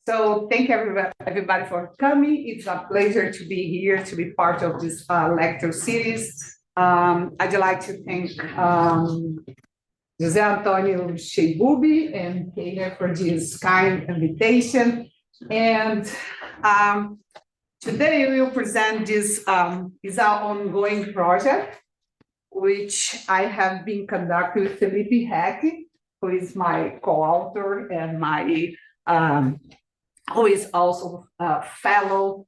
So thank everybody for coming. It's a pleasure to be here, to be part of this lecture series. I'd like to thank José Antonio Sheibubi and Keiner for this kind invitation. And today we will present this is our ongoing project, which I have been conducting with Felipe Heck, who is my co-author and my who is also a fellow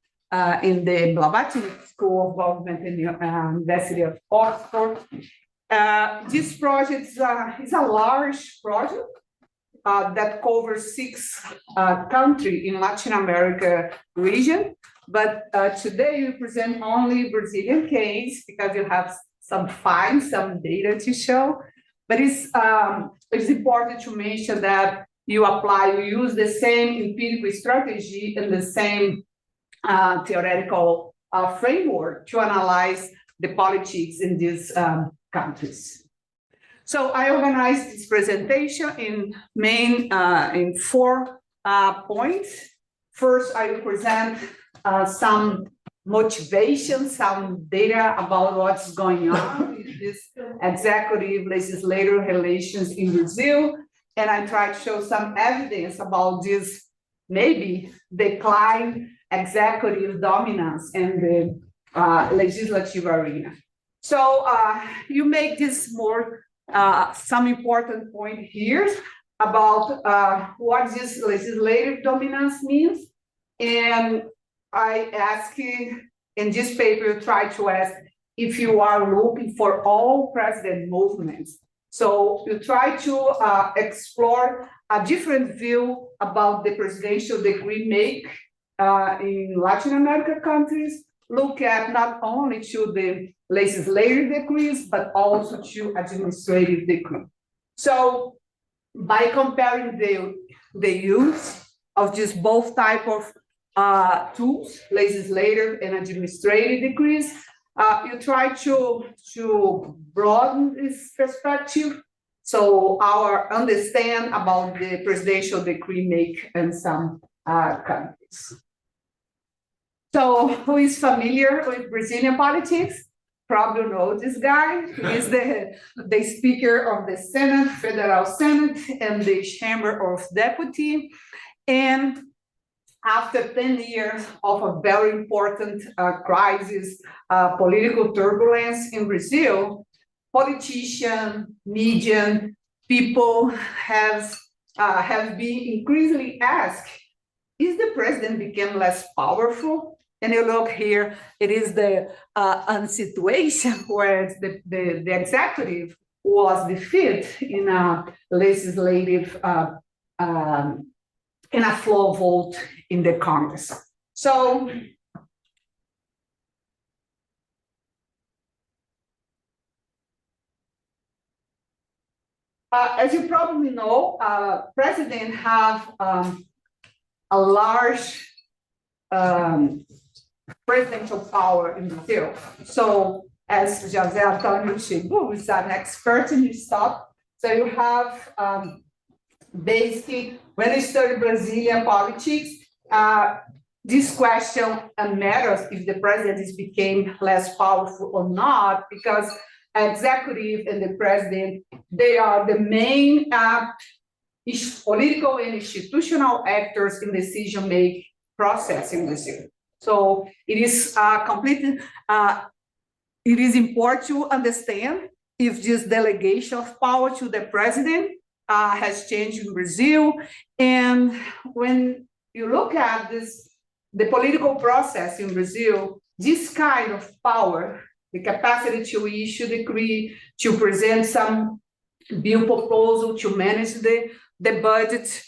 in the Blavatsky School of Government in the University of Oxford. This project is a large project that covers 6 countries in Latin America region. But today we present only Brazilian case because you have some data to show. But it's important to mention that you use the same empirical strategy and the same theoretical framework to analyze the politics in these countries. So I organized this presentation in 4 points. First, I will present some motivation, some data about what's going on with this executive-legislative relations in Brazil. And I try to show some evidence about this maybe decline executive dominance in the legislative arena. So you make this more some important point here about what this legislative dominance means. And I ask in this paper, try to ask if you are looking for all president movements. So you try to explore a different view about the presidential decree make in Latin America countries, look at not only to the legislative decrees, but also to administrative decree. So by comparing the use of just both type of tools, legislative and administrative decrees, you try to broaden this perspective, so our understand about the presidential decree make in some countries. So who is familiar with Brazilian politics? Probably know this guy. He is the Speaker of the Senate, Federal Senate, and the Chamber of Deputies. And after 10 years of a very important crisis, political turbulence in Brazil, politicians, media, people have been increasingly asked, is the president became less powerful? And you look here, it is the situation where the executive was defeated in a legislative in a floor vote in the Congress. So as you probably know, president have a large presidential power in Brazil. So as José Antonio Sheibubi is an expert in this topic, so you have basically, when you study Brazilian politics, this question matters if the president became less powerful or not, because executive and the president, they are the main political and institutional actors in decision-making process in Brazil. So it is completely, it is important to understand if this delegation of power to the president has changed in Brazil. And when you look at this, the political process in Brazil, this kind of power, the capacity to issue decree, to present some bill proposal, to manage the budget,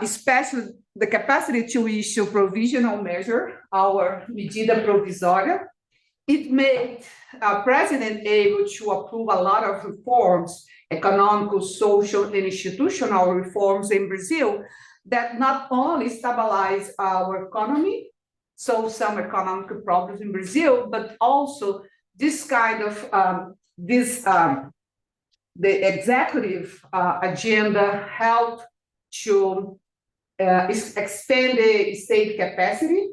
especially the capacity to issue provisional measure, our medida provisória, it made a president able to approve a lot of reforms, economic, social, and institutional reforms in Brazil that not only stabilize our economy, solve some economic problems in Brazil, but also this kind of the executive agenda helped to expand the state capacity,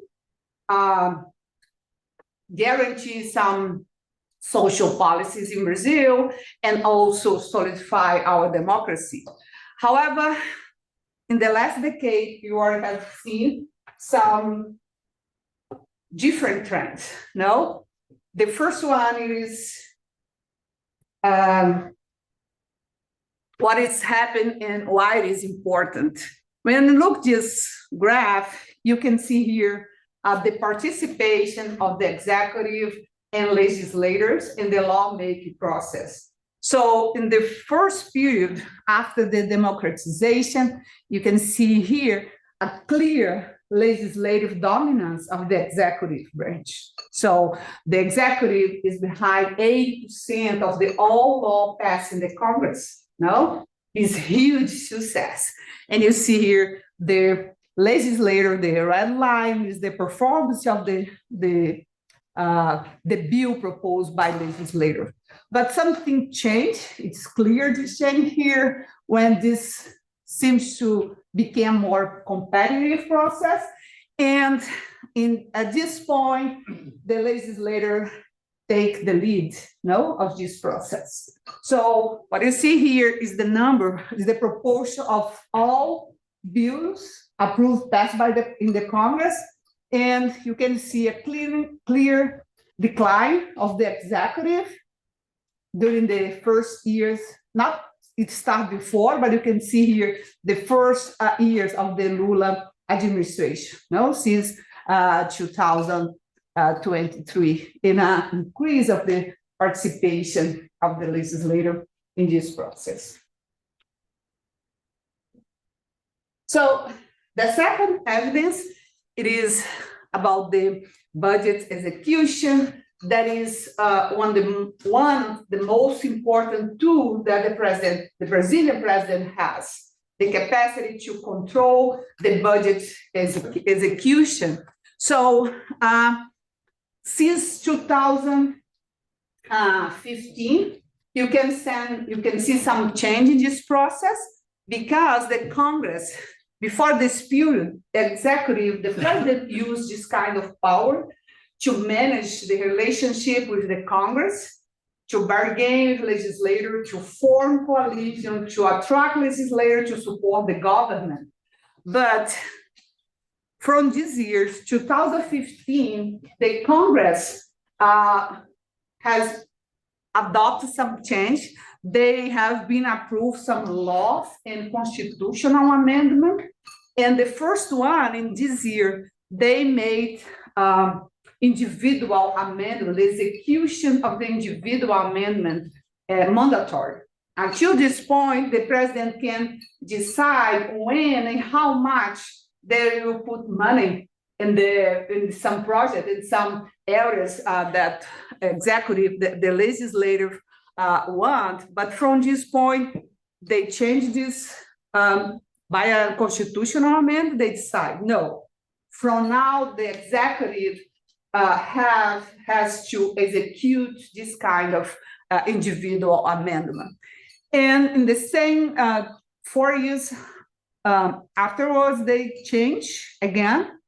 guarantee some social policies in Brazil, and also solidify our democracy. However, in the last decade, you have seen some different trends, no? The first one is what is happening and why it is important. When you look this graph, you can see here the participation of the executive and legislators in the lawmaking process. So in the first period after the democratization, you can see here a clear legislative dominance of the executive branch. So the executive is behind 80% of the all law passed in the Congress. No, it's huge success. And you see here the legislator, the red line is the performance of the bill proposed by legislator. But something changed. It's clear this change here when this seems to become more competitive process. And at this point, the legislator take the lead, no, of this process. So what you see here is the number, is the proportion of all bills approved, passed by in the Congress, and you can see a clear decline of the executive during the first years. Not it started before, but you can see here the first years of the Lula administration, no, since 2023, in an increase of the participation of the legislator in this process. So the second evidence, it is about the budget execution. That is one of the most important tools that the Brazilian president has, the capacity to control the budget execution. So since 2015, you can see some change in this process because the Congress, before this period, the executive, the president used this kind of power to manage the relationship with the Congress, to bargain with legislators, to form coalition, to attract legislators to support the government. But from these years, 2015, the Congress has adopted some change. They have been approved some laws and constitutional amendment. And the first one in this year, they made individual amendment, the execution of the individual amendment mandatory. Until this point, the president can decide when and how much they will put money in some project, in some areas that executive, the legislative want. But from this point, they change this by a constitutional amendment. They decide, no, from now the executive has to execute this kind of individual amendment. And in the same 4 years afterwards, they change again.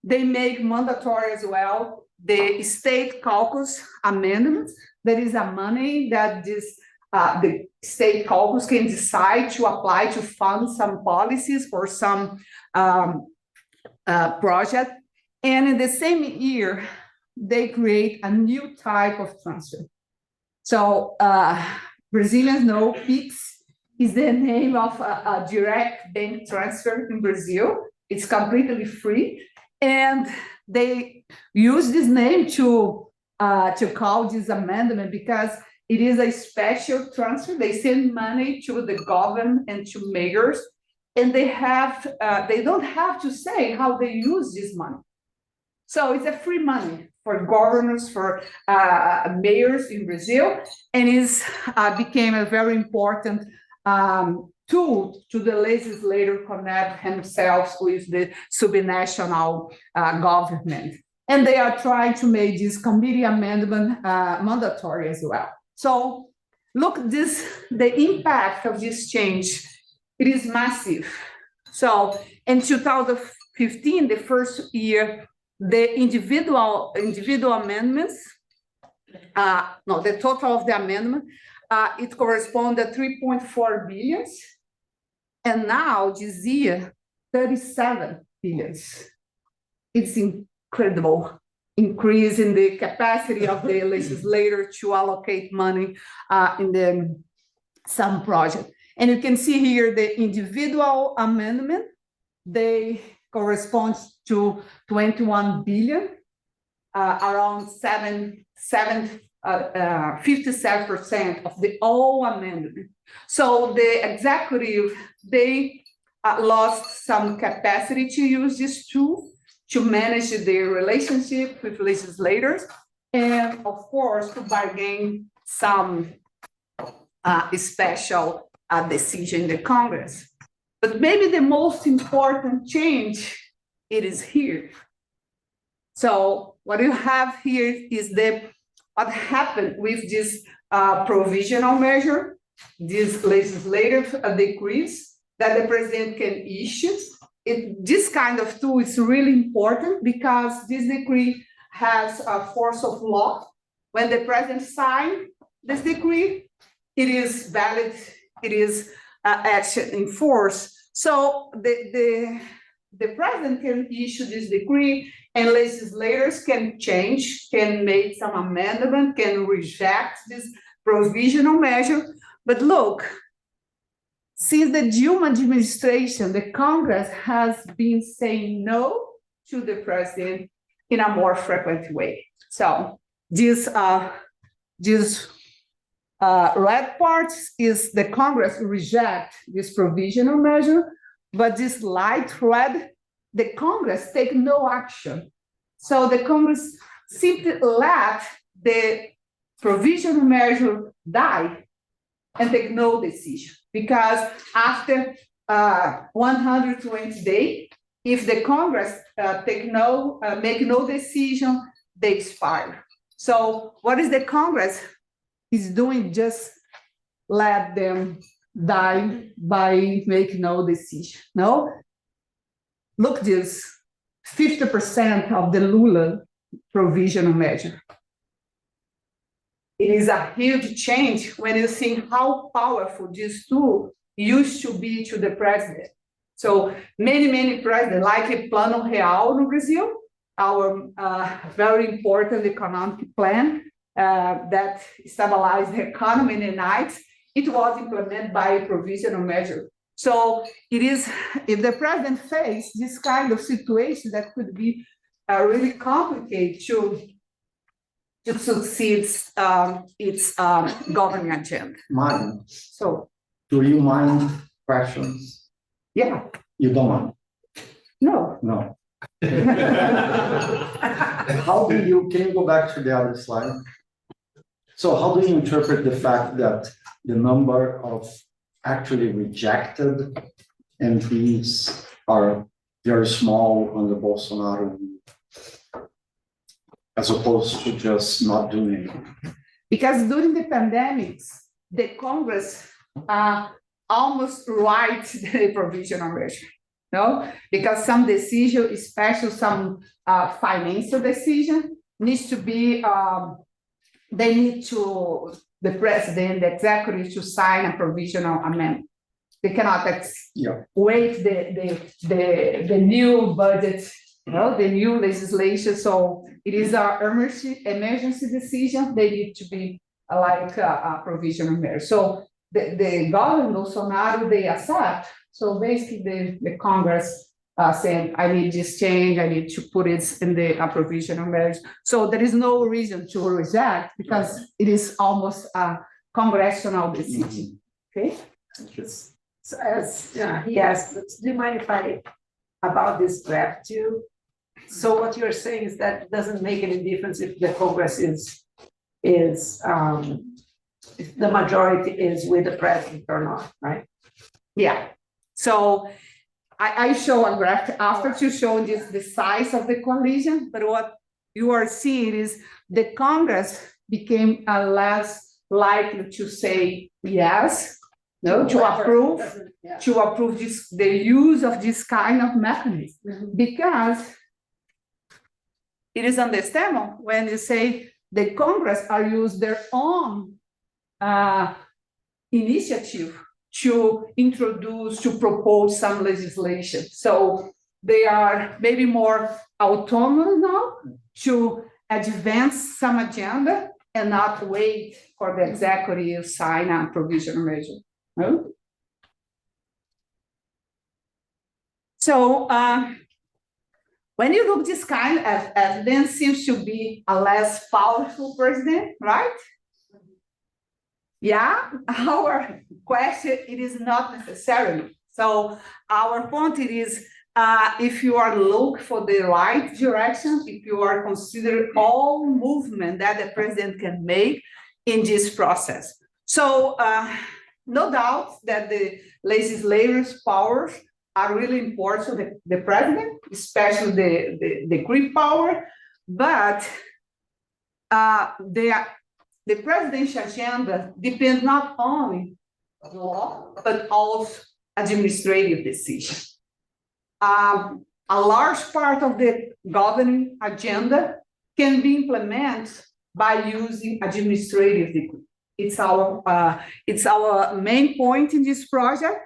They make mandatory as well the state caucus amendments. That is a money that the state caucus can decide to apply to fund some policies or some project. And in the same year, they create a new type of transfer. So Brazilians know PIX is the name of a direct bank transfer in Brazil. It's completely free. And they use this name to call this amendment because it is a special transfer. They send money to the government and to mayors, and they don't have to say how they use this money. So it's a free money for governors, for mayors in Brazil, and it became a very important tool to the legislator connect themselves with the subnational government. And they are trying to make this committee amendment mandatory as well. So look, the impact of this change, it is massive. So in 2015, the first year, the individual amendments, the total of the amendment, it corresponded to 3.4 billion. And now this year, 37 billion. It's incredible increase in the capacity of the legislator to allocate money in some project. And you can see here the individual amendment, they correspond to 21 billion, around 57% of the all amendment. So the executive, they lost some capacity to use this tool to manage their relationship with legislators, and of course, to bargain some special decision in the Congress. But maybe the most important change, it is here. So what you have here is what happened with this provisional measure, these legislative decrees that the president can issue. This kind of tool is really important because this decree has a force of law. When the president signs this decree, it is valid, it is action in force. So the president can issue this decree, and legislators can change, can make some amendment, can reject this provisional measure. But look, since the Dilma administration, the Congress has been saying no to the president in a more frequent way. So this red part is the Congress reject this provisional measure, but this light red, the Congress take no action. So the Congress simply let the provisional measure die and take no decision. Because after 120 days, if the Congress make no decision, they expire. So what is the Congress is doing? Just let them die by making no decision. No? Look this, 50% of the Lula provisional measure. It is a huge change when you think how powerful this tool used to be to the president. So many presidents, like Plano Real in Brazil, our very important economic plan that stabilized the economy in the night, it was implemented by a provisional measure. So it is, if the president faced this kind of situation, that could be really complicated to succeed its governing agenda. Mine. So, do you mind questions? Yeah. You don't mind? No. No. How do you, can you go back to the other slide? So how do you interpret the fact that the number of actually rejected MPs are very small under Bolsonaro, as opposed to just not doing anything? Because during the pandemics, the Congress almost write the provisional measure, no? Because some decision, especially some financial decision, needs to be, they need to, the president, the executive to sign a provisional amendment. They cannot wait the new budget, you know, the new legislation. So it is an emergency decision. They need to be like a provisional measure. So the government, Bolsonaro, they accept. So basically the Congress saying, I need this change, I need to put it in the provisional measure. So there is no reason to reject because it is almost a congressional decision. Okay? So as he asked, do you mind if I about this draft too? So what you're saying is that it doesn't make any difference if the Congress is if the majority is with the president or not, right? Yeah. So I show a graph after to show this the size of the coalition, but what you are seeing is the Congress became less likely to say yes no, to Whoever approve, doesn't- yeah. to approve this, the use of this kind of mechanism. Mhm. Because it is understandable when you say the Congress are use their own initiative to introduce, to propose some legislation. So they are maybe more autonomous now to advance some agenda and not wait for the executive sign a provisional measure. No? So when you look this kind of evidence seems to be a less powerful president, right? Yeah, our question, it is not necessarily. So our point it is, if you are looking for the right direction, if you are considering all movement that the president can make in this process. So no doubt that the legislative powers are really important to the president, especially the decree power, but the presidential agenda depends not only on law, but also administrative decision. A large part of the governing agenda can be implemented by using administrative decree. It's our main point in this project.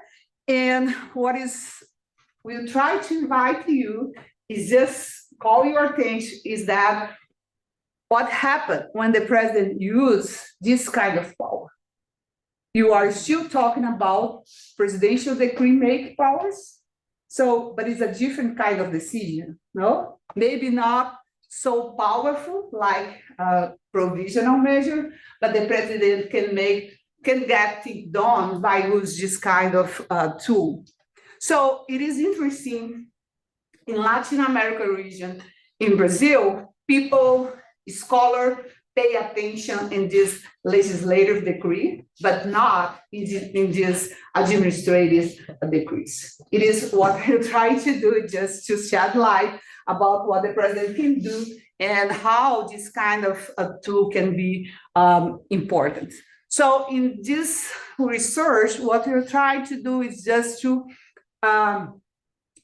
And we'll try to invite you is just call your attention is that what happened when the president used this kind of power? You are still talking about presidential decree make powers. So, but it's a different kind of decision, no? Maybe not so powerful like a provisional measure, but the president can get it done by using this kind of tool. So it is interesting in Latin America region, in Brazil, people, scholars pay attention in this legislative decree, but not in this administrative decrees. It is what we try to do just to shed light about what the president can do and how this kind of tool can be important. So in this research, what we're trying to do is just to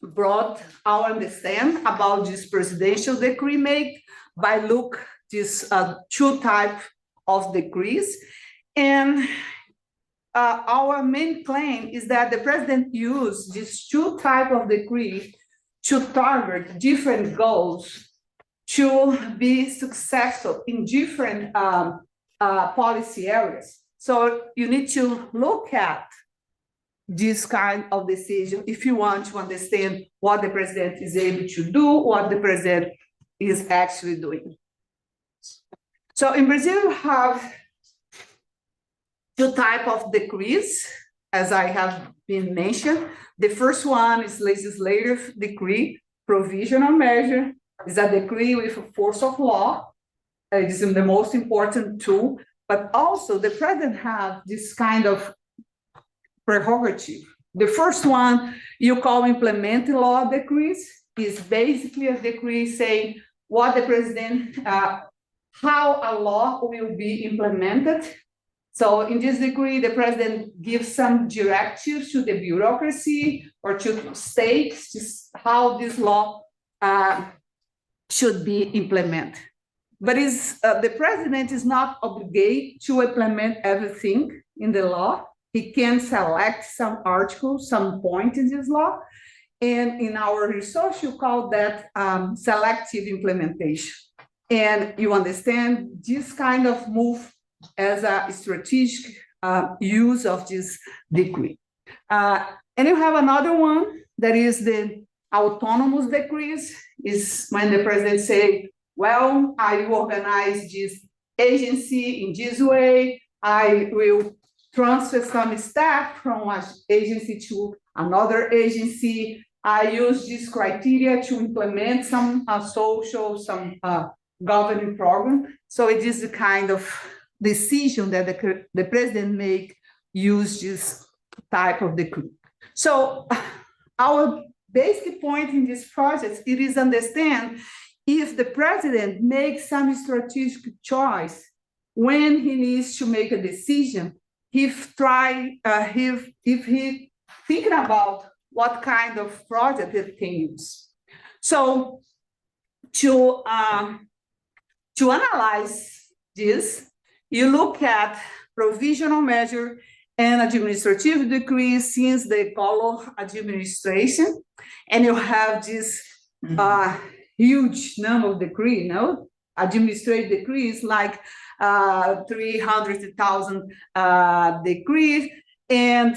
broad our understand about this presidential decree make by look this two type of decrees. And our main claim is that the president used these two type of decree to target different goals to be successful in different policy areas. So you need to look at this kind of decision if you want to understand what the president is able to do, what the president is actually doing. So in Brazil, we have two types of decrees, as I have been mentioned. The first one is legislative decree, provisional measure, is a decree with force of law. It is the most important tool, but also the president has this kind of prerogative. The first one you call implementing law decrees is basically a decree saying what the president, how a law will be implemented. So in this decree, the president gives some directives to the bureaucracy or to states how this law should be implemented. But the president is not obligated to implement everything in the law. He can select some articles, some point in this law. And in our research, you call that selective implementation. And you understand this kind of move as a strategic use of this decree. And you have another one that is the autonomous decrees, is when the president say, well, I will organize this agency in this way, I will transfer some staff from one agency to another agency. I use this criteria to implement some social, some governing program. So it is the kind of decision that the president make use this type of decree. So our basic point in this project, it is understand if the president makes some strategic choice when he needs to make a decision, if he thinking about what kind of project it can use. So to analyze this, you look at provisional measure and administrative decrees since the Collor administration, and you have this huge number of decrees, no? Administrative decrees like 300,000 decrees and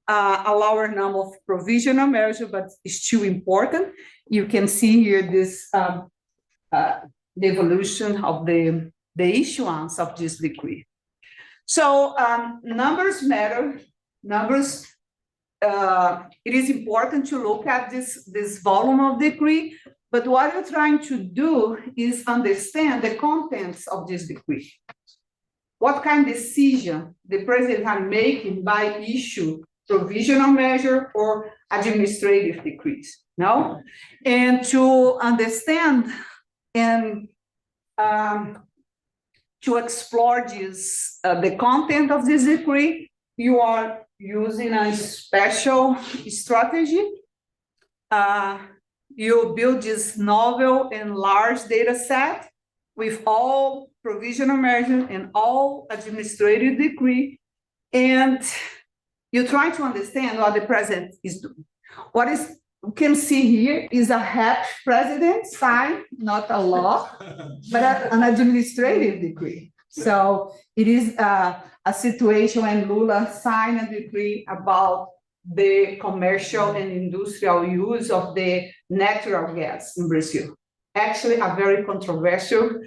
a lower number of provisional measure, but it's still important. You can see here this the evolution of the issuance of this decree. So numbers matter. Numbers. It is important to look at this volume of decree. But what you're trying to do is understand the contents of this decree. What kind of decision the president are making by issue provisional measure or administrative decrees, no? And to understand and to explore this, the content of this decree, you are using a special strategy. You build this novel and large data set with all provisional measures and all administrative decree, and you try to understand what the president is doing. What is you can see here is a HAP president sign, not a law, but an administrative decree. So it is a situation when Lula signed a decree about the commercial and industrial use of the natural gas in Brazil. Actually, a very controversial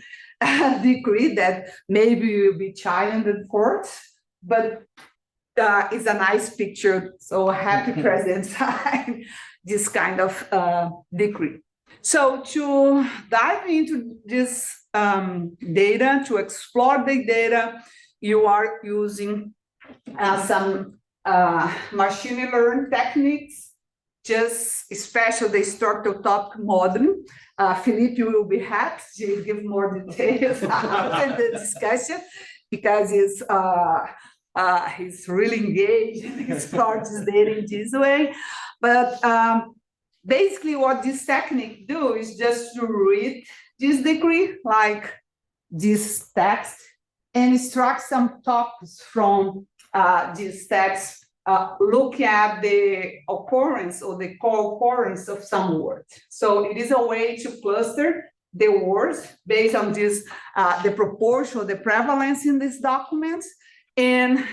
decree that maybe will be challenged in court, but it's a nice picture. So happy president signed this kind of decree. So to dive into this data, to explore the data, you are using some machine learning techniques, just especially the structural topic modeling. Felipe will be happy to give more details in the discussion because he's really engaged in exploring this data in this way. But basically what this technique do is just to read this decree, like this text, and extract some topics from this text, look at the occurrence or the co-occurrence of some words. So it is a way to cluster the words based on this, the proportion, the prevalence in these documents, and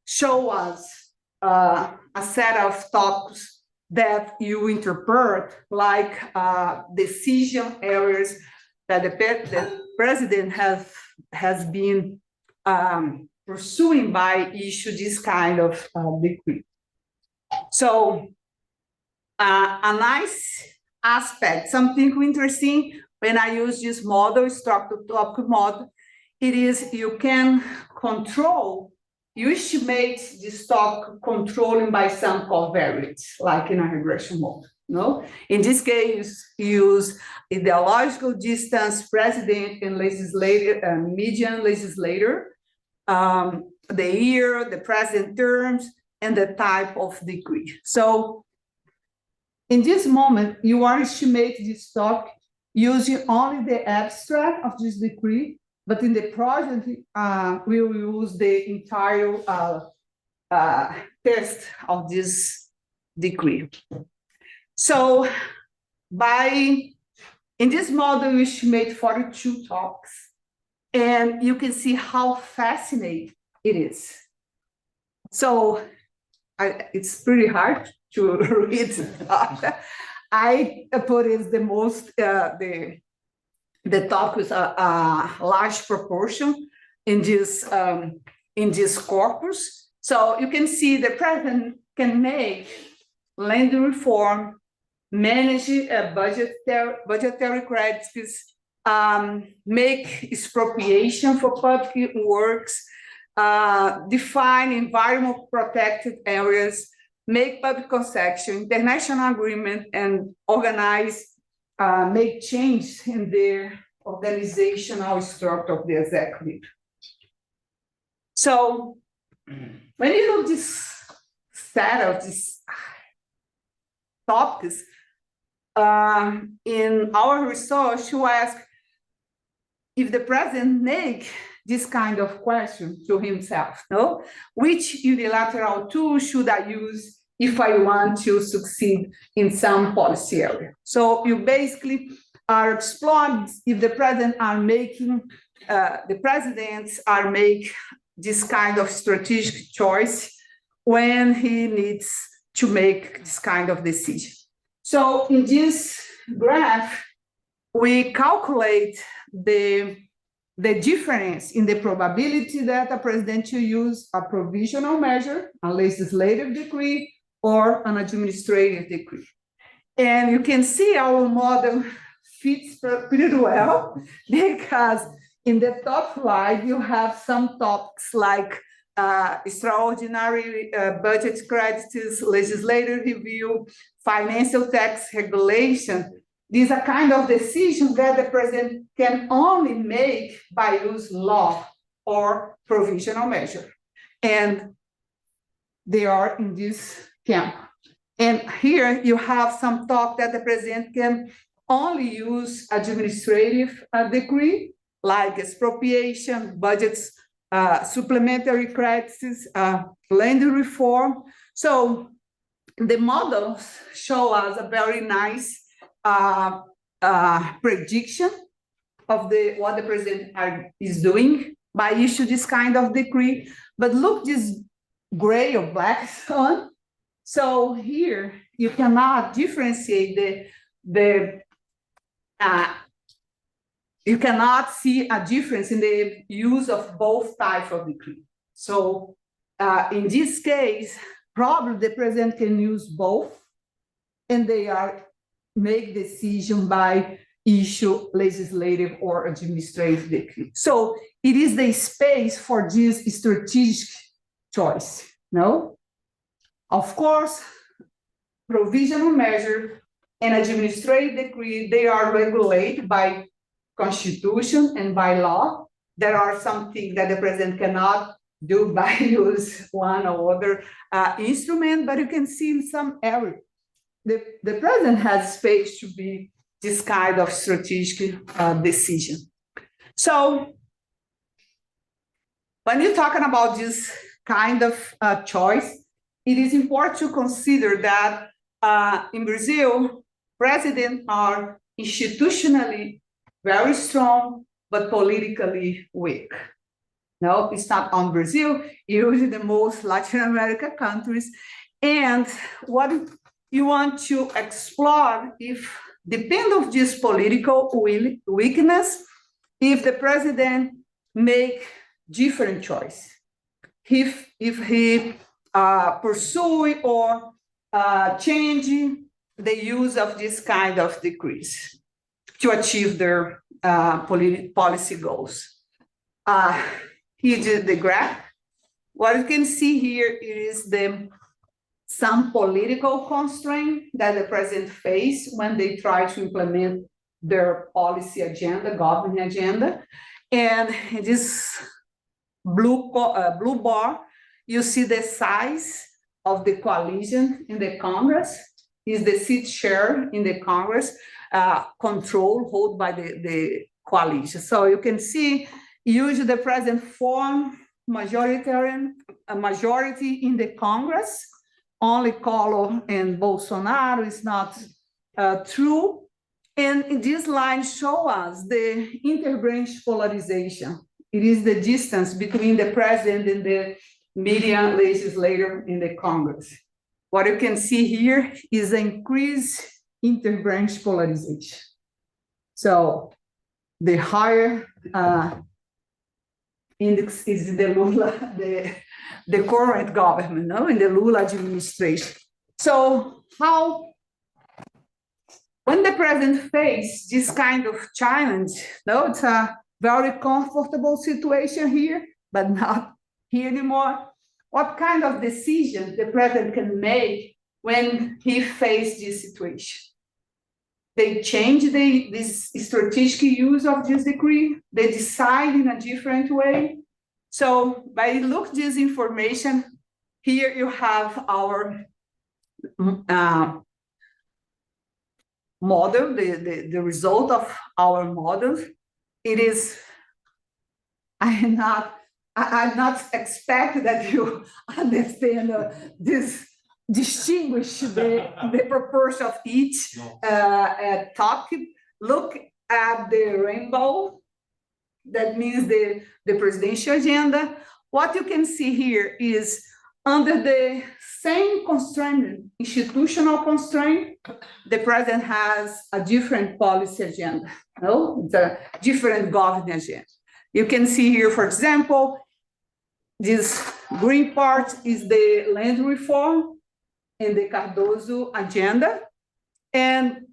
show us a set of topics that you interpret like decision areas that the president has been pursuing by issue this kind of decree. So a nice aspect, something interesting when I use this model, structural topic model, it is you can control, you estimate this topic controlling by some covariates, like in a regression model. No? In this case, use ideological distance, president and legislator, median legislator, the year, the present terms, and the type of decree. So in this moment, you are estimating this topic using only the abstract of this decree, but in the project, we will use the entire text of this decree. So in this model, we estimate 42 topics, and you can see how fascinating it is. So it's pretty hard to read. I put it the most, the topics a large proportion in this corpus. So you can see the president can make land reform, manage budgetary credits, make expropriation for public works, define environmental protected areas, make public concession, international agreement, and organize, make change in the organizational structure of the executive. So when you look this set of these topics, in our research, you ask if the president make this kind of question to himself, no? Which unilateral tool should I use if I want to succeed in some policy area? So you basically are exploring if the presidents are make this kind of strategic choice when he needs to make this kind of decision. So in this graph, we calculate the difference in the probability that a president will use a provisional measure, a legislative decree, or an administrative decree. And you can see our model fits pretty well, because in the top slide, you have some topics like extraordinary budget credits, legislative review, financial tax regulation. These are kind of decisions that the president can only make by use law or provisional measure. And they are in this camp. And here you have some talk that the president can only use administrative decree, like expropriation, budgets, supplementary credits, land reform. So the models show us a very nice prediction of what the president is doing by issue this kind of decree. But look this gray or black one. So here you cannot differentiate you cannot see a difference in the use of both types of decree. So in this case, probably the president can use both, and they are make decision by issue legislative or administrative decree. So it is the space for this strategic choice, no? Of course, provisional measure and administrative decree, they are regulated by constitution and by law. There are some things that the president cannot do by use one or other instrument, but you can see in some areas, the president has space to be this kind of strategic decision. So when you're talking about this kind of choice, it is important to consider that in Brazil, presidents are institutionally very strong, but politically weak. No, it's not on Brazil, usually the most Latin American countries. And what you want to explore, if depend of this political weakness, if the president make different choice, if he pursue or change the use of this kind of decrees to achieve their policy goals. Here is the graph. What you can see here is some political constraint that the president face when they try to implement their policy agenda, government agenda. And in this blue bar, you see the size of the coalition in the Congress, is the seat share in the Congress, held by the coalition. So you can see, usually the president form a majority in the Congress. Only Collor and Bolsonaro is not true. And this line shows us the interbranch polarization. It is the distance between the president and the median legislator in the Congress. What you can see here is an increased interbranch polarization. So the higher index is the Lula, the current government, no, in the Lula administration. So when the president faces this kind of challenge, no, it's a very comfortable situation here, but not here anymore. What kind of decision the president can make when he faces this situation? They change this strategic use of this decree. They decide in a different way. So by look this information, here you have our model, the result of our model. It is, I'm not expect that you understand this distinguish the proportion of each topic. Look at the rainbow. That means the presidential agenda. What you can see here is under the same constraint, institutional constraint, the president has a different policy agenda. No, it's a different governance agenda. You can see here, for example, this green part is the land reform and the Cardoso agenda. And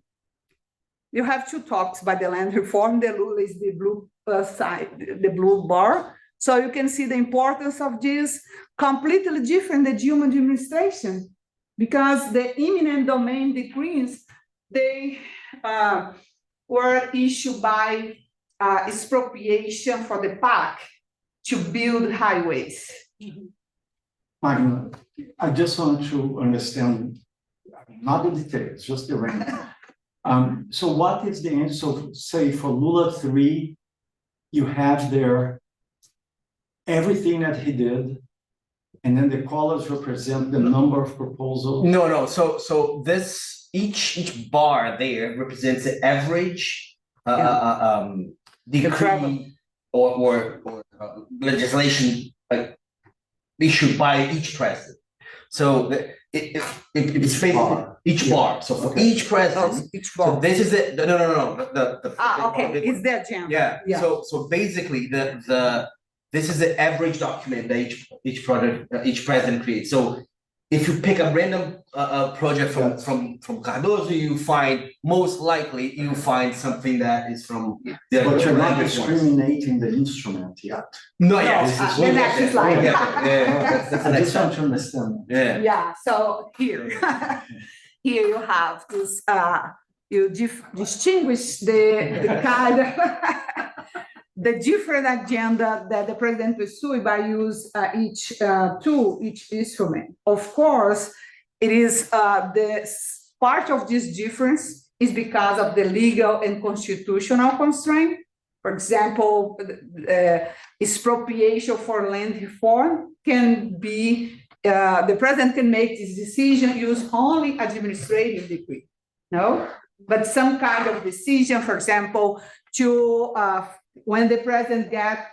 you have two talks by the land reform. The Lula is the blue side, the blue bar. So you can see the importance of this completely different than Dilma administration, because the eminent domain decrees, they were issued by expropriation for the PAC to build highways. Magna, I just want to understand, not the details, just the range. So what is the answer? So say for Lula 3, you have there everything that he did, and then the colors represent the number of proposals. No. So this each bar there represents the average decree or legislation issued by each president. So it's basically each bar. So for each president, so this is it. No. Okay, it's the agenda. Yeah. So basically this is the average document that each president creates. So if you pick a random project from Cardoso, you find most likely you find something that is from the But you're not previous ones. discriminating the instrument yet. No, yeah, the next slide. That's the I next just want one. to understand. Yeah. Yeah, so here, here you have this, you distinguish the kind of, the different agenda that the president pursued by use each tool, each instrument. Of course, it is the part of this difference is because of the legal and constitutional constraint. For example, expropriation for land reform can be, the president can make this decision, use only administrative decree, no? But some kind of decision, for example, to, when the president gets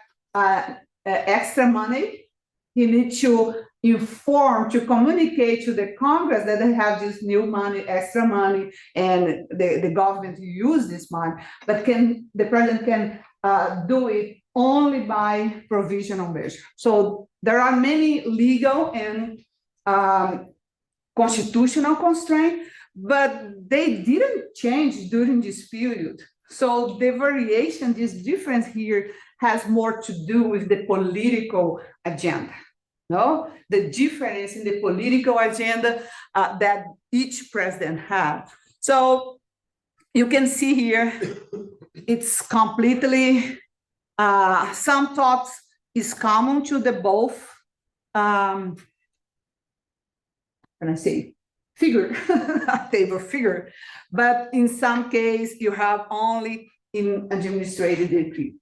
extra money, he needs to inform, to communicate to the Congress that they have this new money, extra money, and the government use this money, but the president can do it only by provisional measure. So there are many legal and constitutional constraints, but they didn't change during this period. So the variation, this difference here has more to do with the political agenda. No, the difference in the political agenda that each president had. So you can see here, it's completely, some talks is common to the both, can I say, figure, table figure, but in some case you have only in administrative decree.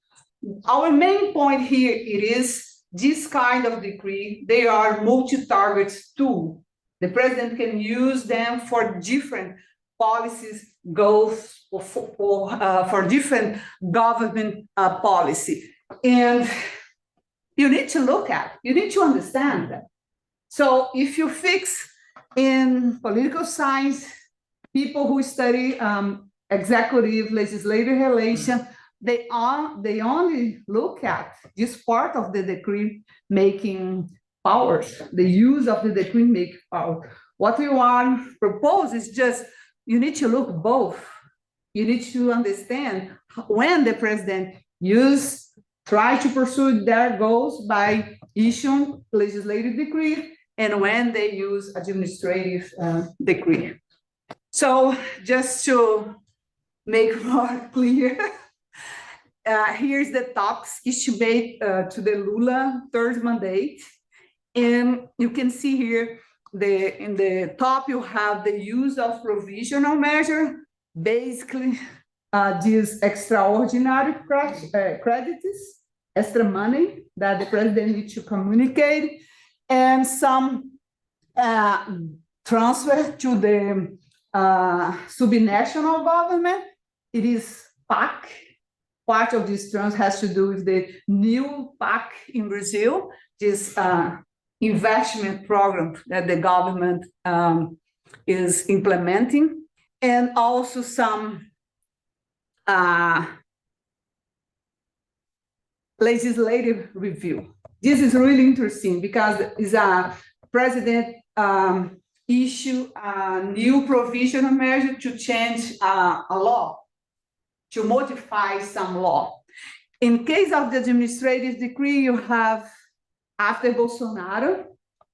Our main point here, it is this kind of decree, they are multi-target tool. The president can use them for different policies, goals, or for different government policy. And you need to look at, you need to understand that. So if you fix in political science, people who study executive legislative relation, they only look at this part of the decree making powers, the use of the decree making power. What we want to propose is just, you need to look both. You need to understand when the president try to pursue their goals by issuing legislative decree, and when they use administrative decree. So just to make more clear, here's the talks issued to the Lula third mandate. And you can see here, in the top, you have the use of provisional measure, basically these extraordinary credits, extra money that the president needs to communicate, and some transfer to the subnational government. It is PAC. Part of this transfer has to do with the new PAC in Brazil, this investment program that the government is implementing, and also some legislative review. This is really interesting because it's a president issue a new provisional measure to change a law, to modify some law. In case of the administrative decree, you have, after Bolsonaro,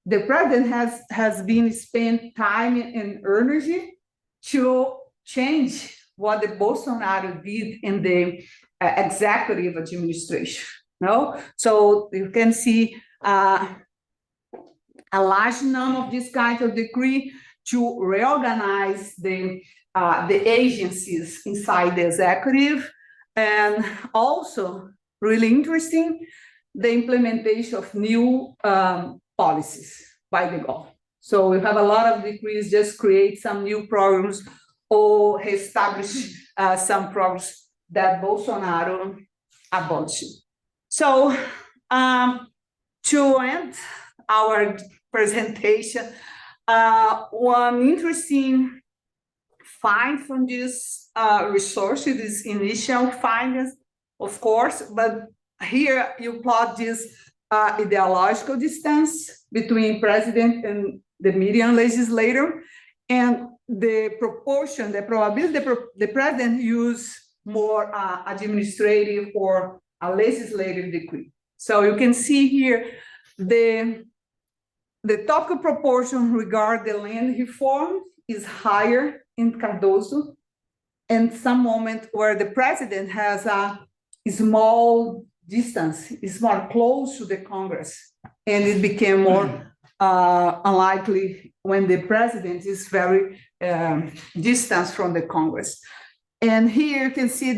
the president has been spent time and energy to change what the Bolsonaro did in the executive administration. No, so you can see a large number of this kind of decree to reorganize the agencies inside the executive, and also really interesting, the implementation of new policies by the government. So we have a lot of decrees, just create some new programs or establish some programs that Bolsonaro abolished. So to end our presentation, one interesting find from this resource, this initial findings, of course, but here you plot this ideological distance between president and the median legislator, and the proportion, the probability the president use more administrative or a legislative decree. So you can see here the total proportion regard the land reform is higher in Cardoso, and some moment where the president has a small distance, is more close to the Congress, and it became more unlikely when the president is very distant from the Congress. And here you can see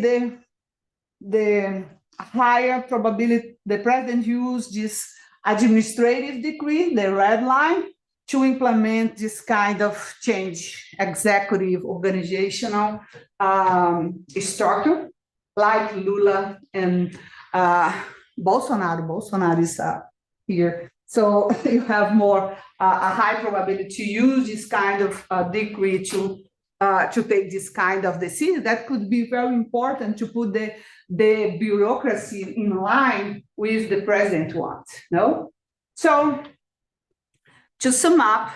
the higher probability the president used this administrative decree, the red line, to implement this kind of change, executive organizational structure, like Lula and Bolsonaro. Bolsonaro is here. So you have more a high probability to use this kind of decree to take this kind of decision. That could be very important to put the bureaucracy in line with the president wants. No? So to sum up,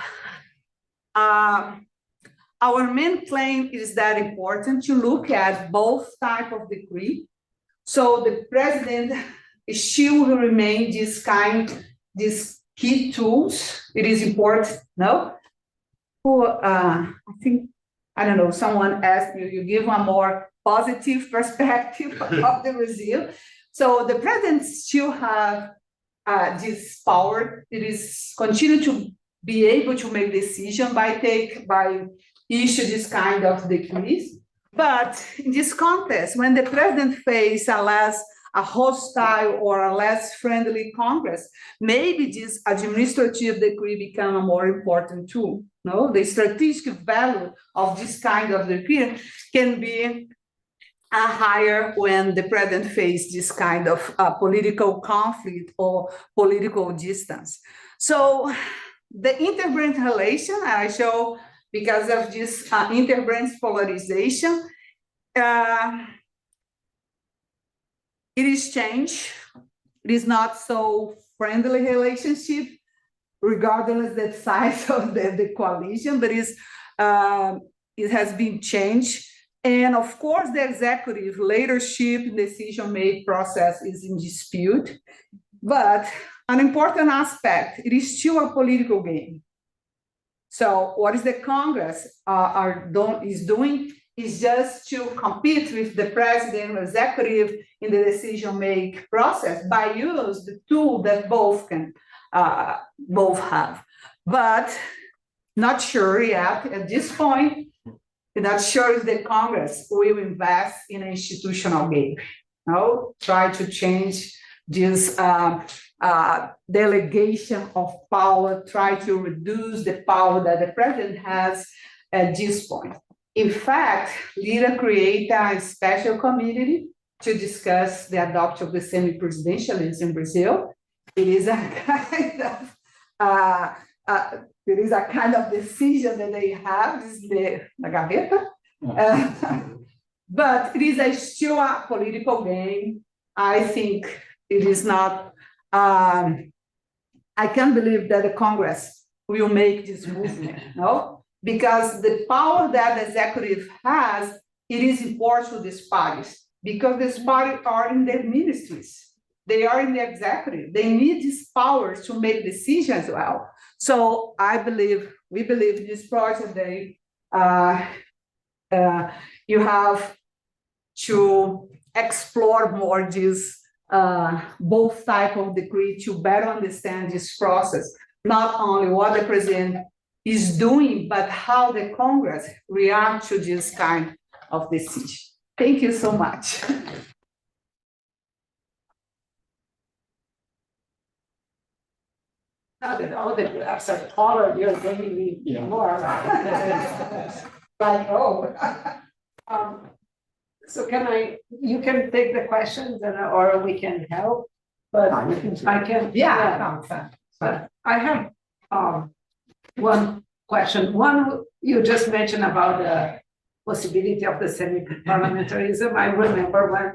our main claim is that important to look at both types of decree. So the president still will remain these key tools. It is important, no? I think, I don't know, someone asked you give a more positive perspective of the Brazil. So the president still have this power. It is continue to be able to make decision by issue this kind of decrees. But in this context, when the president face a hostile or a less friendly Congress, maybe this administrative decree become a more important tool. No, the strategic value of this kind of decree can be higher when the president faces this kind of political conflict or political distance. So the interbranch relation, I show because of this interbranch polarization, it is changed. It is not so friendly relationship, regardless the size of the coalition, but it has been changed. And of course, the executive leadership decision-making process is in dispute. But an important aspect, it is still a political game. So what is the Congress is doing is just to compete with the president or executive in the decision-make process by use the tool that both can both have. But not sure yet at this point, not sure if the Congress will invest in an institutional game. No, try to change this delegation of power, try to reduce the power that the president has at this point. In fact, Lira created a special committee to discuss the adoption of the semi-presidentialism in Brazil. It is a kind of decision that they have, this is the gaveta. But it is still a political game. I think it is not, I can't believe that the Congress will make this movement, no? Because the power that the executive has, it is important to these parties, because these parties are in their ministries. They are in the executive. They need these powers to make decisions as well. So we believe in this project, you have to explore more this both type of decree to better understand this process, not only what the president is doing, but how the Congress react to this kind of decision. Thank you so much. Now that all the graphs are taller, you're bringing me more. Like, oh. So you can take the questions or we can help, but I can. Yeah. But I have one question. One, you just mentioned about the possibility of the semi-parliamentarism. I remember when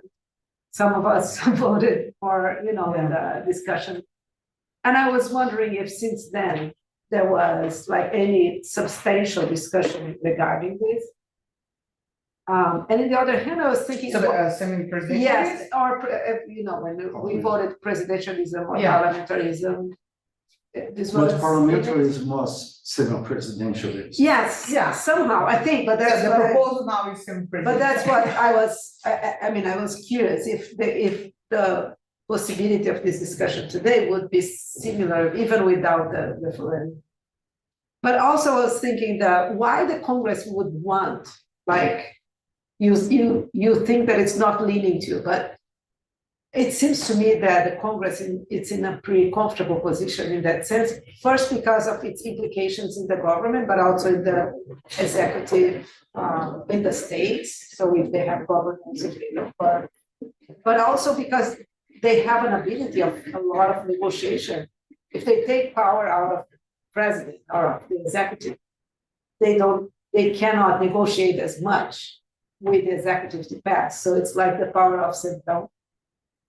some of us voted for, in the discussion. And I was wondering if since then there was like any substantial discussion regarding this. And on the other hand, I was thinking. So the semi-presidential? Yes, or when we voted presidentialism or parliamentarism. This was. But parliamentarism was semi-presidentialism. Yes, yeah, somehow, I think, but that's The what proposal now is semi-presidential. but that's what I was, I was curious if the possibility of this discussion today would be similar even without the referendum. But also I was thinking that why the Congress would want, like, you think that it's not leaning to, but it seems to me that the Congress it's in a pretty comfortable position in that sense. First, because of its implications in the government, but also in the executive, in the states. So if they have governments, but also because they have an ability of a lot of negotiation. If they take power out of the president or of the executive, they cannot negotiate as much with the executive to pass. So it's like the power of Central.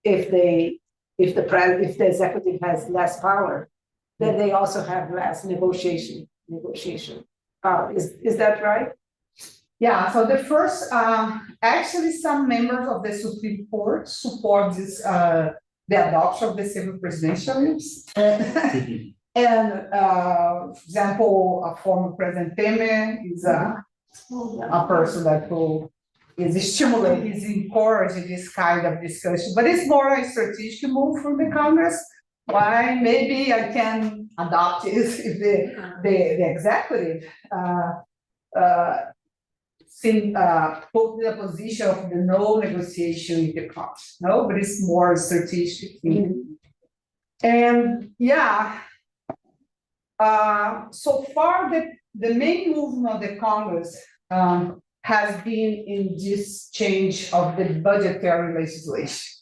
If the executive has less power, then they also have less negotiation power. Is that right? Yeah, so the first, actually some members of the Supreme Court support this, the adoption of the semi-presidentialism. And for example, a former President Temer is a person that is stimulating, is encouraging this kind of discussion, but it's more a strategic move from the Congress. Why? Maybe I can adopt this if the executive put the position of the no negotiation with the Congress. No, but it's more strategic. And yeah, so far the main movement of the Congress has been in this change of the budgetary legislation.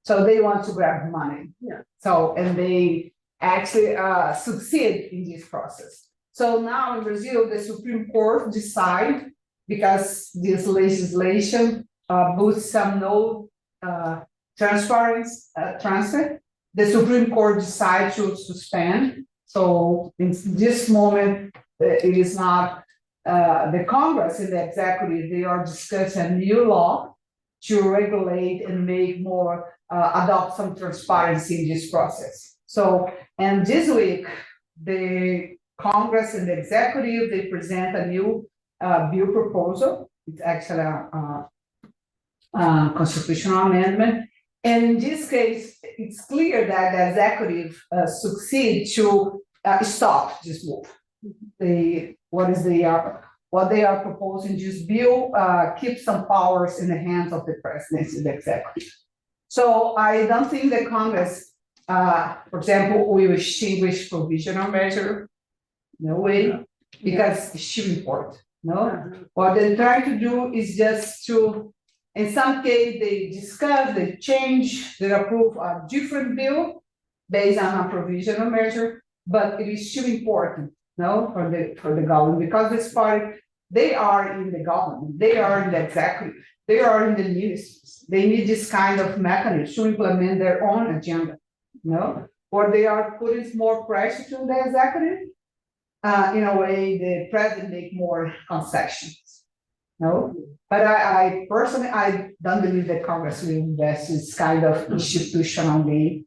So they want to grab money. Yeah. So, and they actually succeed in this process. So now in Brazil, the Supreme Court decide, because this legislation boosts some no transfer, the Supreme Court decide to suspend. So in this moment, it is not the Congress and the executive, they are discussing a new law to regulate and make more, adopt some transparency in this process. So, and this week, the Congress and the executive, they present a new bill proposal It's actually a constitutional amendment. And in this case, it's clear that the executive succeed to stop this move. What they are proposing, this bill keeps some powers in the hands of the presidency, the executive. So I don't think the Congress, for example, will extinguish provisional measure. No way, because it's too important. No, what they're trying to do is just to, in some case, they discuss, they change, they approve a different bill based on a provisional measure, but it is too important, no, for the government, because this party, they are in the government, they are in the executive, they are in the ministries. They need this kind of mechanism to implement their own agenda, no, or they are putting more pressure to the executive. In a way, the president make more concessions. No, but I personally, I don't believe that Congress will invest in this kind of institutionally.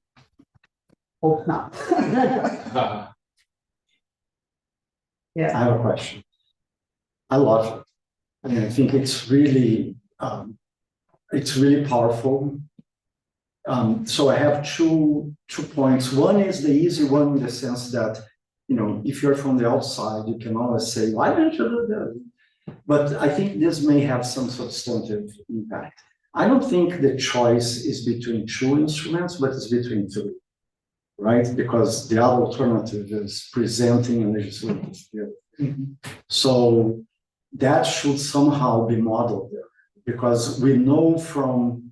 Hope not. I Yeah, have a question. I love it. I mean, I think it's really powerful. So I have two points. One is the easy one in the sense that, you know, if you're from the outside, you can always say, why don't you do that? But I think this may have some substantive impact. I don't think the choice is between two instruments, but it's between two, right? Because the other alternative is presenting a legislative bill. So that should somehow be modeled there, because we know from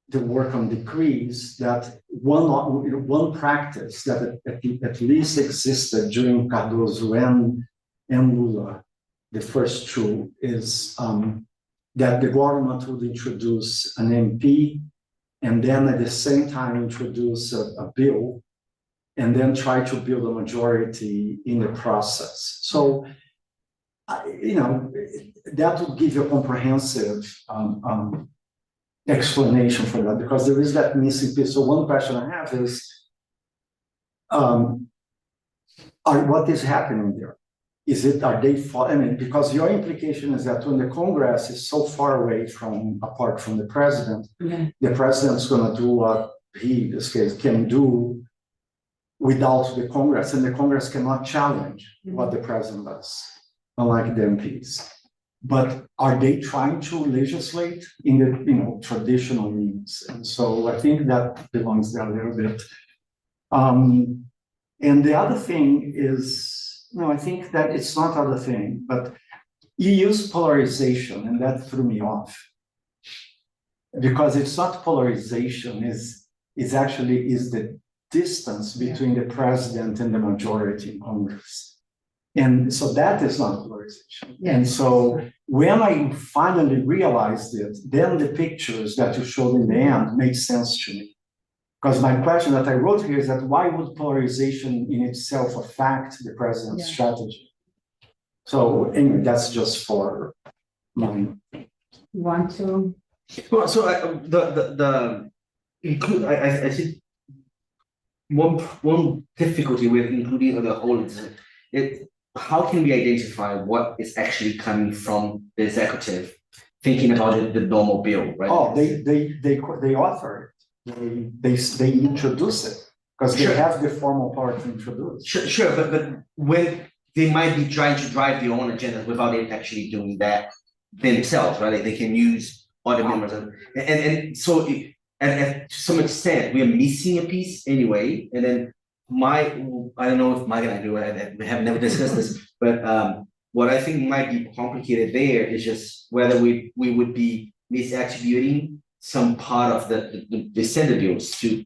the work on decrees that one practice that at least existed during Cardoso and Lula, the first two, is that the government would introduce an MP and then at the same time introduce a bill and then try to build a majority in the process. So, you know, that would give you a comprehensive explanation for that, because there is that missing piece. So one question I have is, what is happening there? Are they, I mean, because your implication is that when the Congress is so far away apart from the president, the president's gonna do what he, in this case, can do without the Congress, and the Congress cannot challenge what the president does, unlike the MPs. But are they trying to legislate in the, you know, traditional means? And so I think that belongs there a little bit. And the other thing is, no, I think that it's not other thing, but you use polarization, and that threw me off. Because it's not polarization, is actually the distance between the president and the majority in Congress. And so that is not polarization. And so when I finally realized it, then the pictures that you showed in the end made sense to me. Because my question that I wrote here is that why would polarization in itself affect the president's strategy? So anyway, that's just for mine. you want to? Well, so I see one difficulty with including the whole is how can we identify what is actually coming from the executive, thinking about the normal bill, right? Oh, they author it. They introduce it because they have the formal part to introduce. Sure, but when they might be trying to drive their own agenda without it actually doing that themselves, right? Like they can use other members and so to some extent we are missing a piece anyway, and then I don't know if Mike and I do it, we have never discussed this, but what I think might be complicated there is just whether we would be misattributing some part of the Senate bills to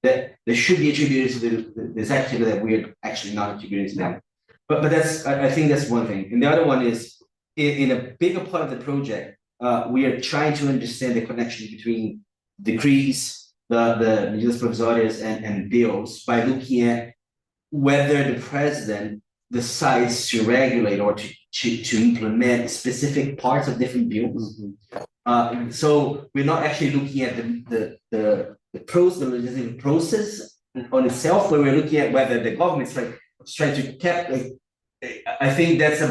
that should be attributed to the executive that we're actually not attributing to them. But that's I think that's one thing. And the other one is in a bigger part of the project, we are trying to understand the connection between decrees, the medidas provisórias and bills by looking at whether the president decides to regulate or to implement specific parts of different bills. So we're not actually looking at the legislative process on itself, but we're looking at whether the government's like trying to I think that's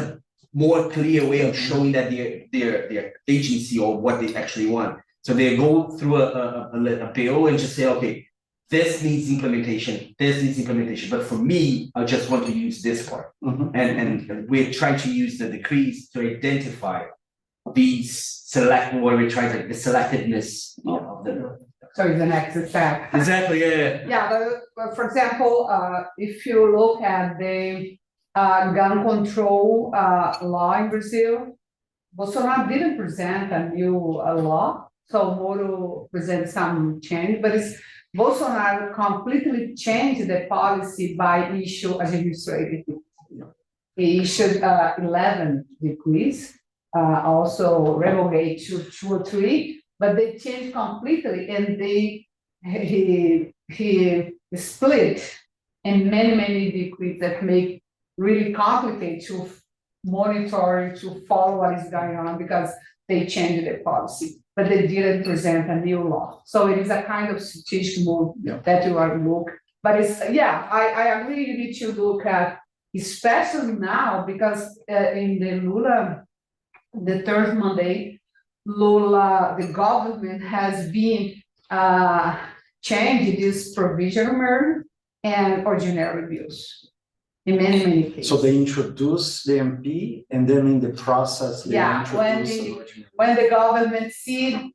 more clear way of showing that their agency or what they actually want. So they go through a PO and just say, okay, this needs implementation, this needs implementation. But for me, I just want to use this part. And we're trying to use the decrees to identify these what we're trying to, the selectiveness of the. So the next step. Exactly, yeah. Yeah, but for example, if you look at the gun control law in Brazil, Bolsonaro didn't present a new law, so Moro presents some change, but Bolsonaro completely changed the policy by issue administrative. He issued 11 decrees, also revoked 2 or 3, but they changed completely, and he split in many decrees that make really complicated to monitor, to follow what is going on, because they changed the policy, but they didn't present a new law. So it is a kind of strategic move that you are looking. But it's, I agree, you need to look at, especially now, because in the Lula, the third mandate, Lula, the government has been changing this provisional and ordinary bills in many cases. So they introduce the MP, and then in the process, they introduce when the government see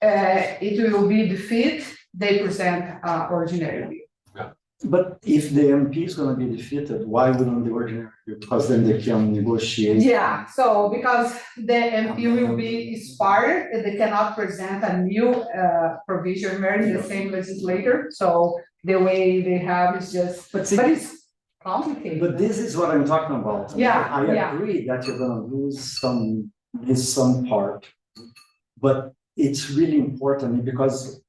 it will be defeated, they present ordinary bill. But if the MP is going to be defeated, why wouldn't the ordinary bill? Because then they can negotiate. Yeah, so because the MP will be expired, they cannot present a new provision in the same legislature. So the way they have is just, but it's complicated. But this is what I'm talking about. I agree that you're going to miss some part, but it's really important because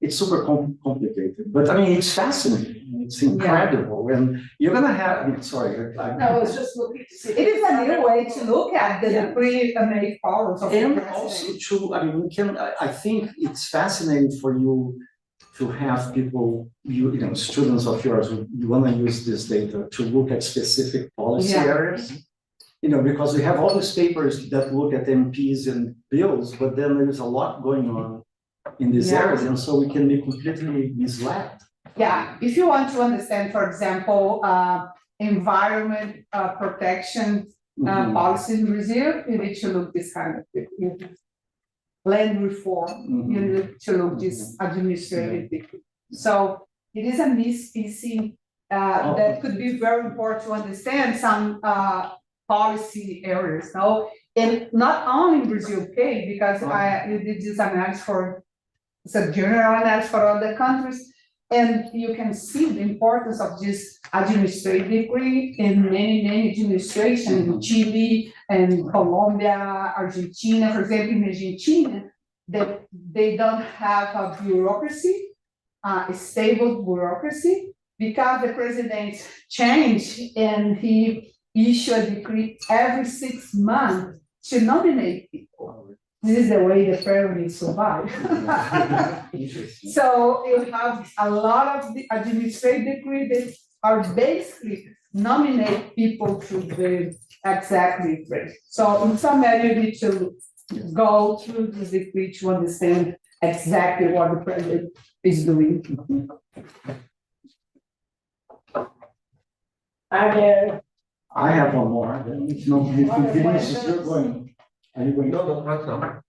it's super complicated. But I mean, it's fascinating. It's incredible, and you're gonna have. Sorry, no, I was just looking to see. It is a new way to look at the pre-made powers of and the also to. I mean, I think it's fascinating for you to have people, students of yours, you want to use this data to look at specific policy areas. Because we have all these papers that look at MPs and bills, but then there's a lot going on in these areas, and so we can be completely misled. Yeah, if you want to understand, for example, environment protection policy in Brazil, you need to look this kind of thing. Land reform, you need to look this administrative thing. So it is a missing that could be very important to understand some policy areas. No, and not only in Brazil, okay, because you did this analysis for. It's a general analysis for other countries, and you can see the importance of this administrative decree in many administrations in Chile and Colombia, Argentina. For example, in Argentina, that they don't have a bureaucracy, a stable bureaucracy, because the president changed and he issued a decree every 6 months to nominate people. This is the way the pyramids survive. So you have a lot of the administrative decrees that are basically nominate people to the executive branch. So in some area, you need to go through this decree to understand exactly what the president is doing. I have one more. You're going. Are you going? No, right now.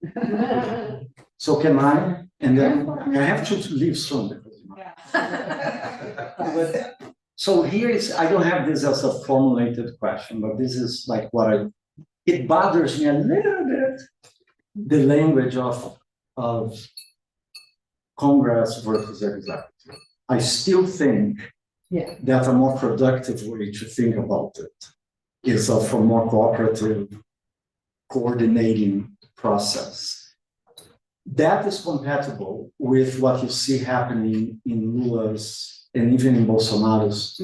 So can I? And then I have to leave soon. So here is, I don't have this as a formulated question, but this is like it bothers me a little bit, the language of Congress versus executive. I still think that a more productive way to think about it is of a more cooperative, coordinating process. That is compatible with what you see happening in Lula's and even in Bolsonaro's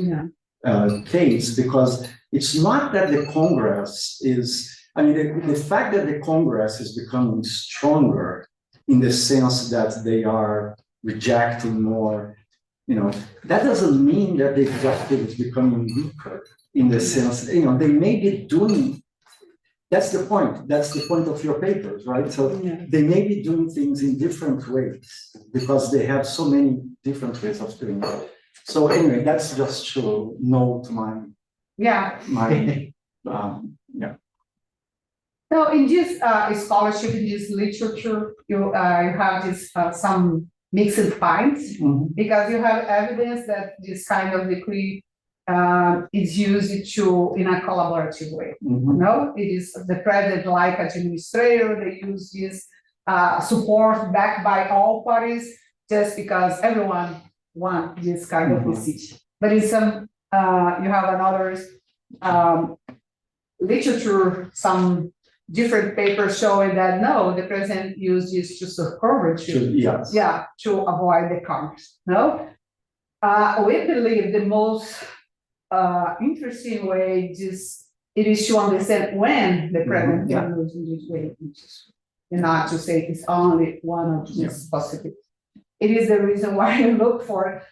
case, because it's not that the Congress is, the fact that the Congress is becoming stronger in the sense that they are rejecting more, that doesn't mean that the executive is becoming weaker. in the sense, they may be doing, that's the point of your papers, right? So they may be doing things in different ways because they have so many different ways of doing it. So anyway, that's just to note Yeah. yeah. So in this scholarship, in this literature, you have this some mixed finds because you have evidence that this kind of decree is used in a collaborative way. No, it is the president like administrator. They use this support backed by all parties just because everyone wants this kind of decision. But in some, you have another literature, some different papers showing that no, the president used this to support to avoid the Congress. No, we believe the most interesting way it is to understand when the president used in this way, and not to say it's only one of these possibilities. It is the reason why I look for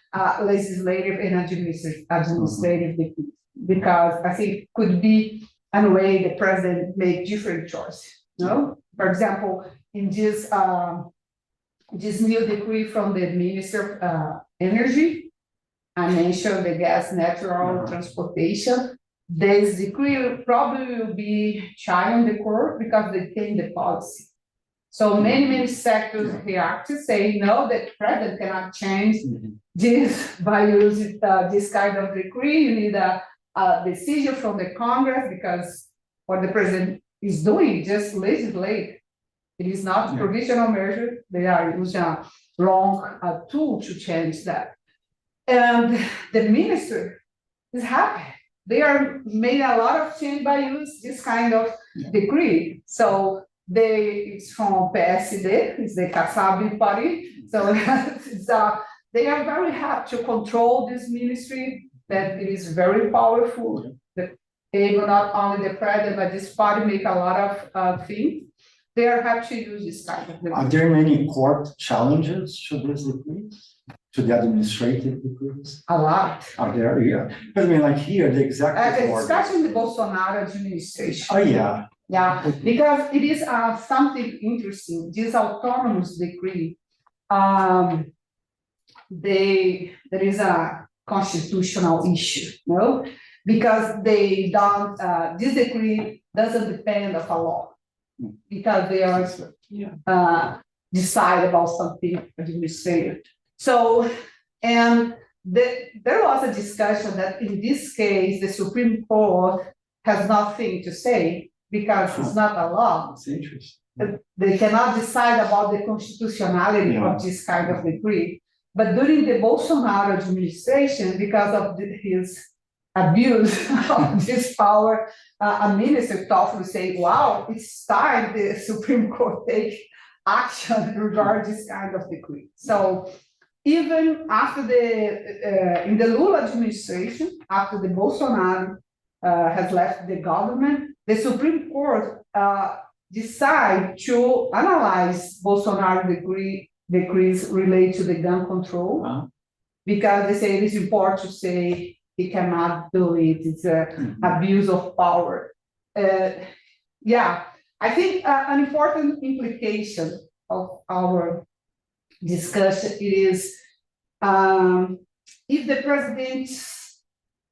legislative and administrative decrees, because I think it could be a way the president make different choices. No, for example, in this new decree from the Minister of Energy, I mentioned the gas natural transportation. This decree probably will be challenged in the court because they change the policy. So many sectors react to say no, the president cannot change this by using this kind of decree. You need a decision from the Congress because what the president is doing just legislate. It is not provisional measure. They are using a wrong tool to change that. And the minister is happy. They are made a lot of change by use this kind of decree. So it's from PSD, it's the Kasabi party. So they are very happy to control this ministry, that it is very powerful. Able not only the president, but this party make a lot of things. They are happy to use this kind of decree. Are there many court challenges to this decree? To the administrative decrees? A lot. Are there? Yeah. But I mean, like here, the executive order. Especially the Bolsonaro administration. Oh, yeah. Yeah, because it is something interesting. This autonomous decree, there is a constitutional issue, no? Because they don't. This decree doesn't depend of a law, because they are decide about something administrative. So, and there was a discussion that in this case the Supreme Court has nothing to say, because it's not a law. That's interesting. They cannot decide about the constitutionality of this kind of decree. But during the Bolsonaro administration, because of his abuse of this power, a minister thought to say, wow, it's time the Supreme Court take action regarding this kind of decree. So even after in the Lula administration, after the Bolsonaro has left the government, the Supreme Court decided to analyze Bolsonaro decrees related to the gun control, because they say it is important to say he cannot do it. It's abuse of power. I think an important implication of our discussion is if the president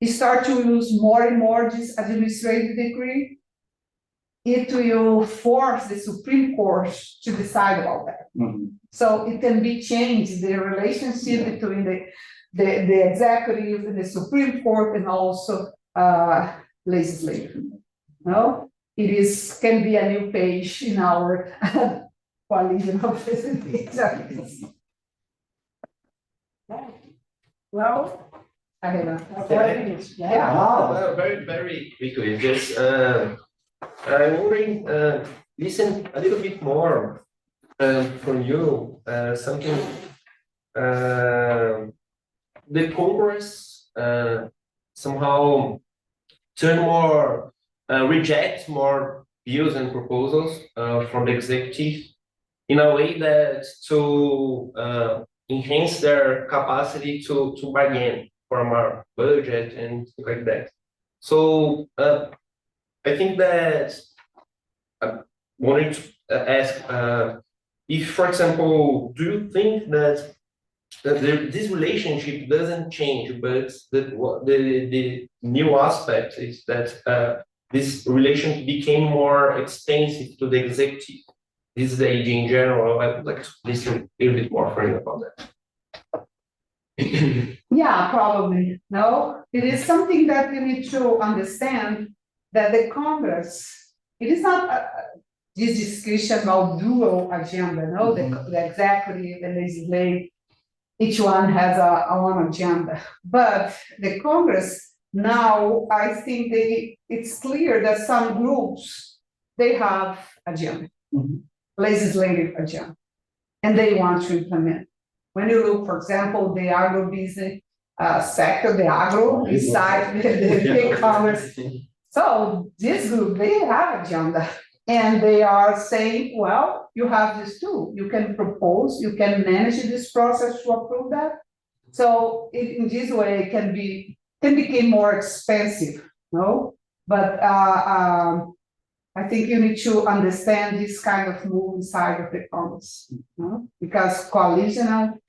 start to use more and more this administrative decree, it will force the Supreme Court to decide about that. So it can be changed, the relationship between the executive and the Supreme Court, and also legislature. No, can be a new page in our coalition of presidents. Well, I have very quickly. Just I'm wondering, listen a little bit more from you. Something the Congress somehow turn more reject more bills and proposals from the executive in a way that to enhance their capacity to bargain for a budget and things like that. So I think that I wanted to ask if, for example, do you think that this relationship doesn't change, but the new aspect is that this relationship became more extensive to the executive these days in general? I would like to listen a little bit more from you about that. Yeah, probably. No, it is something that we need to understand that the Congress, it is not this discussion about dual agenda, no, the executive, the legislative, each one has a own agenda. But the Congress now, I think it's clear that some groups, they have agenda, legislative agenda, and they want to implement. When you look, for example, the agribusiness sector, the agro inside the Congress. So this group, they have agenda, and they are saying, well, you have this too. You can propose, you can manage this process to approve that. So in this way, it can become more expensive, no? But I think you need to understand this kind of move inside of the Congress, no? Because coalition,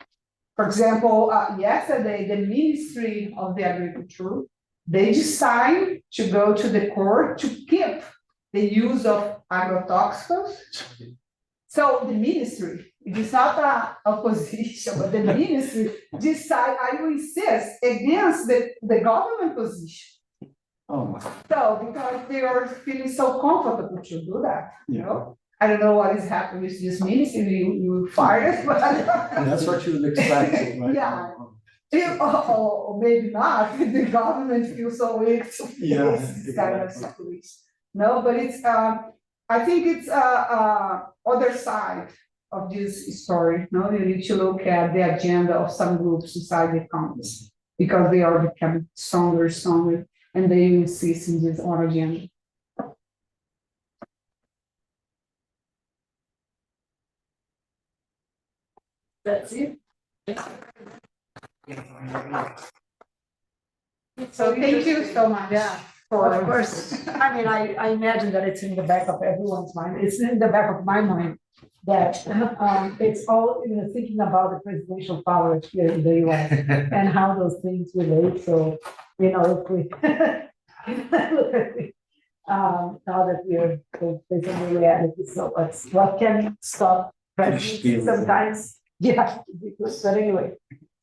for example, yesterday, the Ministry of the Agriculture, they decided to go to the court to keep the use of agrotoxicants. So the ministry, it is not an opposition, but the ministry decide, I will insist against the government position. Oh my. So because they are feeling so comfortable to do that, you know? I don't know what is happening with this ministry, you fired, but. That's what you would expect, right? Yeah. Or maybe not, the government feels so weak to face this kind of situation. No, but it's, I think it's other side of this story, no? You need to look at the agenda of some groups inside the Congress, because they are becoming stronger, and they insist in this own agenda. That's it. So thank you so much. Yeah. Of course, I mean, I imagine that it's in the back of everyone's mind. It's in the back of my mind that it's all, you know, thinking about the presidential power here in the US and how those things relate. So, you know, if we now that we're facing the reality, so what can stop presidents sometimes? Yeah, but anyway,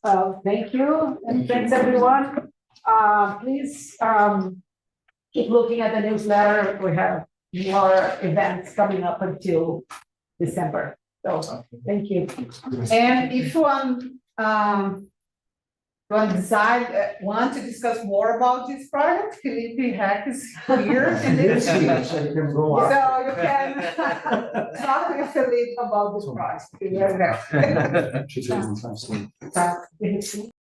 thank you and thanks everyone. Please keep looking at the newsletter. We have more events coming up until December. So thank you. And if one want to discuss more about this project, Felipe Heck is here in the team. So you can talk with Felipe about this project. You're welcome.